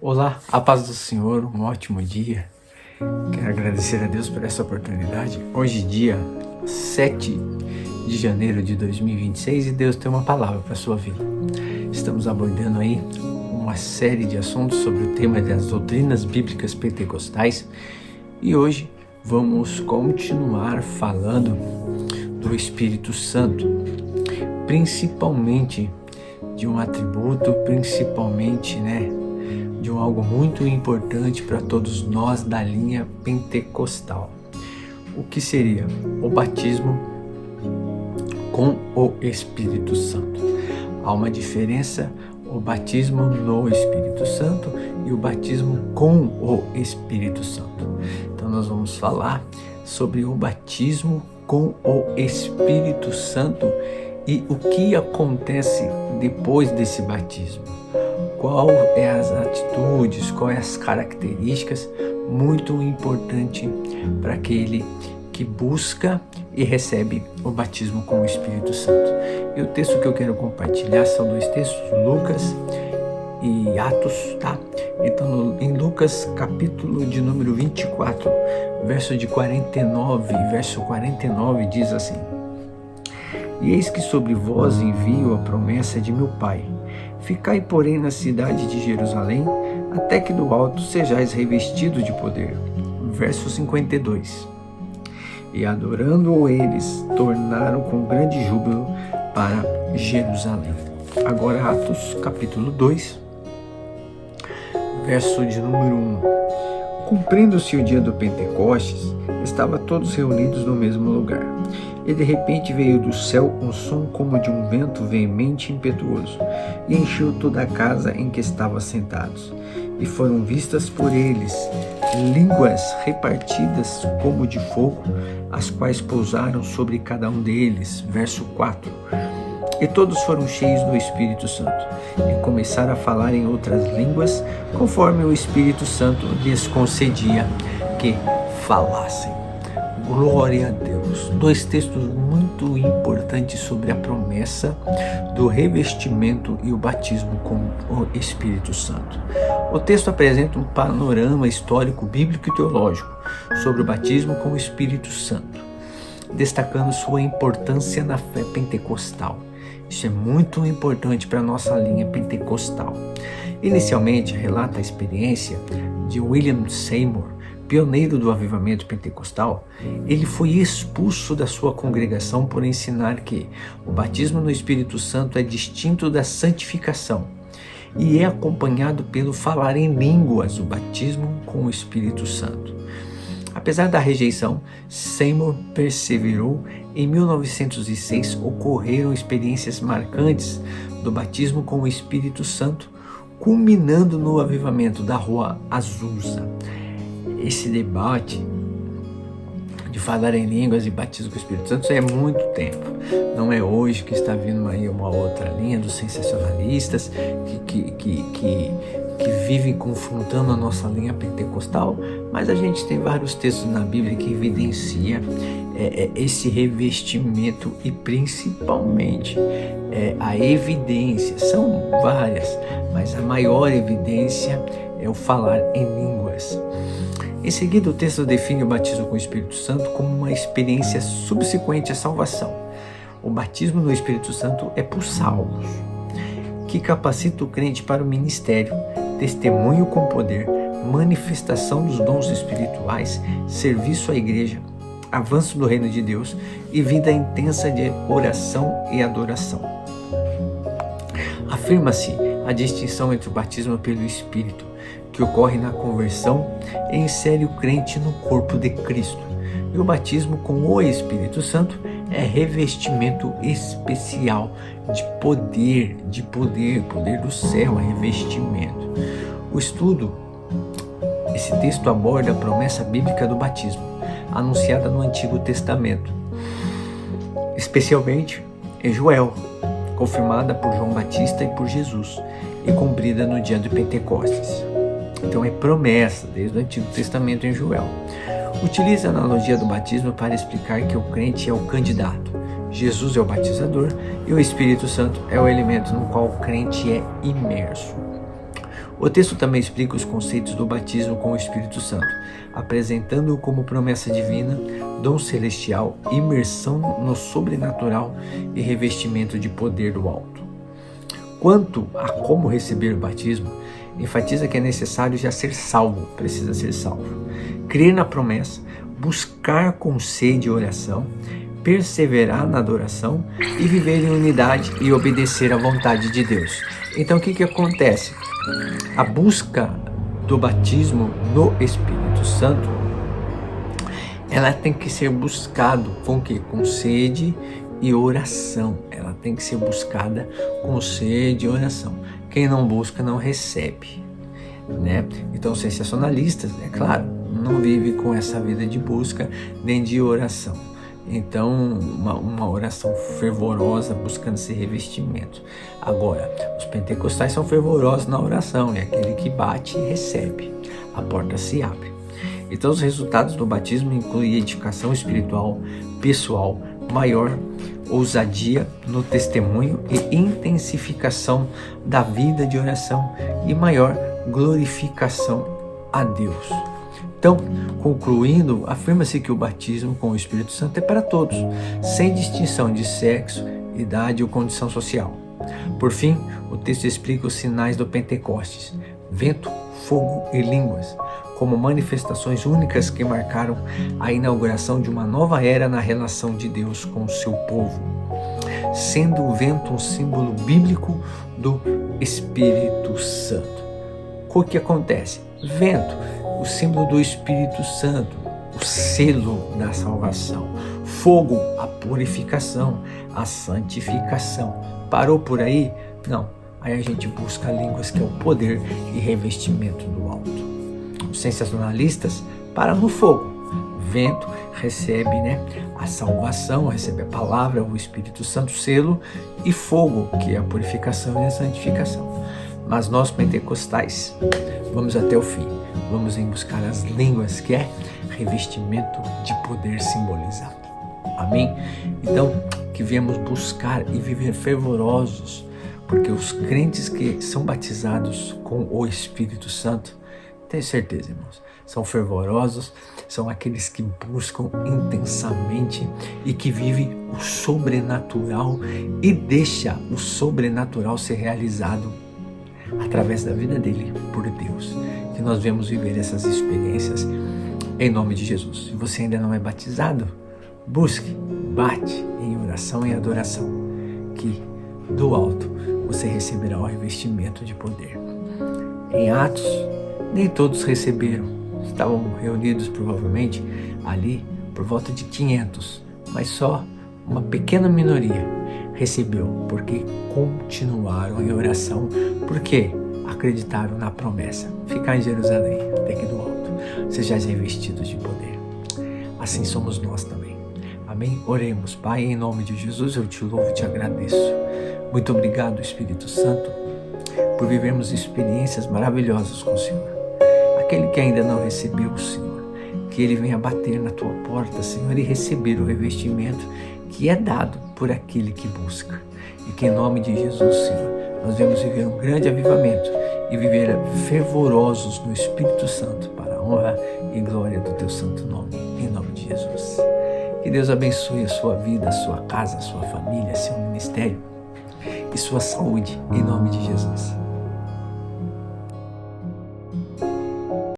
Olá, a paz do Senhor, um ótimo dia. Quero agradecer a Deus por essa oportunidade. Hoje, dia 7 de janeiro de 2026, e Deus tem uma palavra para a sua vida. Estamos abordando aí uma série de assuntos sobre o tema das doutrinas bíblicas pentecostais e hoje vamos continuar falando do Espírito Santo, principalmente de um atributo, principalmente, de algo muito importante para todos nós da linha pentecostal. O que seria o batismo com o Espírito Santo? Há uma diferença, o batismo no Espírito Santo e o batismo com o Espírito Santo. Então nós vamos falar sobre o batismo com o Espírito Santo e o que acontece depois desse batismo. Qual é as atitudes, quais as características muito importante para aquele que busca e recebe o batismo com o Espírito Santo. E o texto que eu quero compartilhar são dois textos, Lucas e Atos, tá? Então, em Lucas, capítulo de número 24, verso 49 diz assim: E eis que sobre vós envio a promessa de meu Pai. Ficai, porém, na cidade de Jerusalém, até que do alto sejais revestidos de poder. Verso 52. E adorando-o eles, tornaram com grande júbilo para Jerusalém. Agora Atos, capítulo 2, verso de número 1. Cumprindo-se o dia do Pentecostes, estavam todos reunidos no mesmo lugar. E de repente veio do céu um som como de um vento veemente e impetuoso, e encheu toda a casa em que estavam sentados. E foram vistas por eles línguas repartidas como de fogo, as quais pousaram sobre cada um deles. Verso 4. E todos foram cheios do Espírito Santo, e começaram a falar em outras línguas, conforme o Espírito Santo lhes concedia que falassem. Glória a Deus. Dois textos muito importantes sobre a promessa do revestimento e o batismo com o Espírito Santo. O texto apresenta um panorama histórico, bíblico e teológico sobre o batismo com o Espírito Santo, destacando sua importância na fé pentecostal. Isso é muito importante para a nossa linha pentecostal. Inicialmente, relata a experiência de William Seymour, pioneiro do avivamento pentecostal. Ele foi expulso da sua congregação por ensinar que o batismo no Espírito Santo é distinto da santificação e é acompanhado pelo falar em línguas, o batismo com o Espírito Santo. Apesar da rejeição, Seymour perseverou. Em 1906, ocorreram experiências marcantes do batismo com o Espírito Santo, culminando no avivamento da Rua Azusa. Esse debate de falar em línguas e batismo com o Espírito Santo é muito tempo. Não é hoje que está vindo aí uma outra linha dos sensacionalistas que vivem confrontando a nossa linha pentecostal, mas a gente tem vários textos na Bíblia que evidenciam esse revestimento e principalmente a evidência. São várias, mas a maior evidência é o falar em línguas. Em seguida, o texto define o batismo com o Espírito Santo como uma experiência subsequente à salvação. O batismo no Espírito Santo é por salvos, que capacita o crente para o ministério, testemunho com poder, manifestação dos dons espirituais, serviço à igreja, avanço do reino de Deus e vida intensa de oração e adoração. Afirma-se a distinção entre o batismo pelo Espírito, que ocorre na conversão e insere o crente no corpo de Cristo, e o batismo com o Espírito Santo é revestimento especial de poder do céu, é revestimento. Esse texto aborda a promessa bíblica do batismo, anunciada no Antigo Testamento, especialmente em Joel, confirmada por João Batista e por Jesus, e cumprida no dia de Pentecostes. Então é promessa desde o Antigo Testamento em Joel. Utiliza a analogia do batismo para explicar que o crente é o candidato, Jesus é o batizador e o Espírito Santo é o elemento no qual o crente é imerso. O texto também explica os conceitos do batismo com o Espírito Santo, apresentando-o como promessa divina, dom celestial, imersão no sobrenatural e revestimento de poder do alto. Quanto a como receber o batismo, enfatiza que é necessário já ser salvo, precisa ser salvo, crer na promessa, buscar com sede e oração, perseverar na adoração e viver em unidade e obedecer à vontade de Deus. Então o que acontece? A busca do batismo no Espírito Santo, ela tem que ser buscado com o quê? Com sede e oração. Ela tem que ser buscada com sede e oração. Quem não busca não recebe, né? Então os sensacionalistas, é claro, não vivem com essa vida de busca nem de oração. Então, uma oração fervorosa buscando esse revestimento. Agora, os pentecostais são fervorosos na oração, é aquele que bate e recebe, a porta se abre. Então, os resultados do batismo incluem edificação espiritual, pessoal, maior ousadia no testemunho e intensificação da vida de oração e maior glorificação a Deus. Então, concluindo, afirma-se que o batismo com o Espírito Santo é para todos, sem distinção de sexo, idade ou condição social. Por fim, o texto explica os sinais do Pentecostes: vento, fogo e línguas, como manifestações únicas que marcaram a inauguração de uma nova era na relação de Deus com o seu povo, sendo o vento um símbolo bíblico do Espírito Santo. O que acontece? Vento, o símbolo do Espírito Santo, o selo da salvação. Fogo, a purificação, a santificação. Parou por aí? Não. Aí a gente busca línguas, que é o poder e revestimento do alto. Os sensacionalistas param no fogo. Vento recebe, a salvação, recebe a palavra, o Espírito Santo, selo, e fogo, que é a purificação e a santificação. Mas nós pentecostais vamos até o fim. Vamos em buscar as línguas, que é revestimento de poder simbolizado. Amém? Então, que viemos buscar e viver fervorosos, porque os crentes que são batizados com o Espírito Santo, tenho certeza, irmãos, são fervorosos, são aqueles que buscam intensamente e que vivem o sobrenatural e deixa o sobrenatural ser realizado através da vida dele por Deus. Que nós vamos viver essas experiências em nome de Jesus. Se você ainda não é batizado, busque, bate em oração e adoração, que do alto você receberá o revestimento de poder. Em Atos, nem todos receberam. Estavam reunidos provavelmente ali por volta de 500, mas só uma pequena minoria recebeu, porque continuaram em oração, porque acreditaram na promessa: ficar em Jerusalém, até que do alto sejais revestidos de poder. Assim somos nós também. Amém? Oremos. Pai, em nome de Jesus, eu te louvo e te agradeço. Muito obrigado, Espírito Santo, por vivermos experiências maravilhosas com o Senhor. Aquele que ainda não recebeu o Senhor, que ele venha bater na tua porta, Senhor, e receber o revestimento que é dado por aquele que busca. E que em nome de Jesus, Senhor, nós vamos viver um grande avivamento e viver fervorosos no Espírito Santo para a honra e glória do teu santo nome, em nome de Jesus. Que Deus abençoe a sua vida, a sua casa, a sua família, seu ministério e sua saúde, em nome de Jesus.